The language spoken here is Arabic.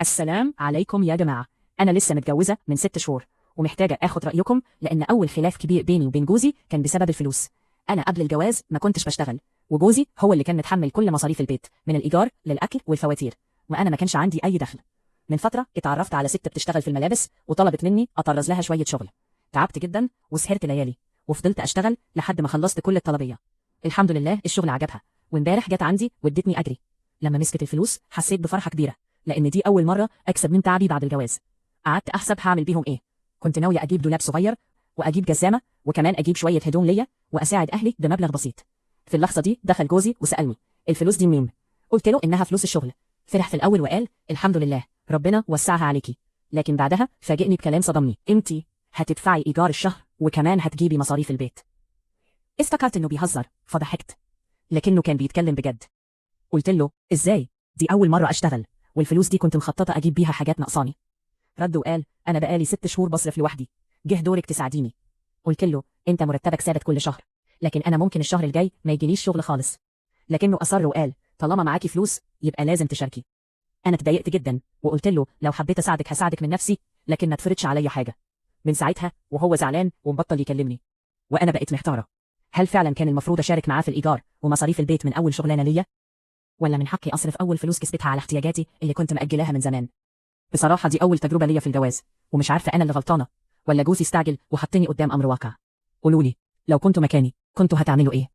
السلام عليكم يا جماعة. أنا لسه متجوزة من 6 شهور ومحتاجة آخد رأيكم، لأن أول خلاف كبير بيني وبين جوزي كان بسبب الفلوس. أنا قبل الجواز ما كنتش بشتغل، وجوزي هو اللي كان متحمل كل مصاريف البيت من الإيجار للأكل والفواتير، وأنا ما كانش عندي أي دخل. من فترة اتعرفت على ست بتشتغل في الملابس وطلبت مني أطرز لها شوية شغل. تعبت جدا وسهرت ليالي وفضلت أشتغل لحد ما خلصت كل الطلبية. الحمد لله الشغل عجبها، وامبارح جت عندي وادتني أجري. لما مسكت الفلوس حسيت بفرحة كبيرة، لأن دي أول مرة أكسب من تعبي بعد الجواز. قعدت أحسب هعمل بيهم إيه. كنت ناوية أجيب دولاب صغير، وأجيب جزامة، وكمان أجيب شوية هدوم ليا، وأساعد أهلي بمبلغ بسيط. في اللحظة دي دخل جوزي وسألني: الفلوس دي منين؟ قلت له إنها فلوس الشغل. فرح في الأول وقال: الحمد لله، ربنا وسعها عليكي. لكن بعدها فاجئني بكلام صدمني: أنتي هتدفعي إيجار الشهر وكمان هتجيبي مصاريف البيت. افتكرت إنه بيهزر فضحكت، لكنه كان بيتكلم بجد. قلت له: إزاي؟ دي أول مرة أشتغل، والفلوس دي كنت مخططة أجيب بيها حاجات ناقصاني. رد وقال: أنا بقالي 6 شهور بصرف لوحدي، جه دورك تساعديني. قلت له: أنت مرتبك ثابت كل شهر، لكن أنا ممكن الشهر الجاي ما يجيليش شغل خالص. لكنه أصر وقال: طالما معاكي فلوس يبقى لازم تشاركي. أنا اتضايقت جدا وقلت له: لو حبيت أساعدك هساعدك من نفسي، لكن ما تفرضش عليا حاجة. من ساعتها وهو زعلان ومبطل يكلمني، وأنا بقيت محتارة. هل فعلا كان المفروض أشارك معاه في الإيجار ومصاريف البيت من أول شغلانة ليا، ولا من حقي أصرف أول فلوس كسبتها على احتياجاتي اللي كنت مأجلاها من زمان؟ بصراحة دي أول تجربة ليا في الجواز، ومش عارفة أنا اللي غلطانة ولا جوزي استعجل وحطني قدام أمر واقع. قولولي، لو كنتوا مكاني كنتوا هتعملوا إيه؟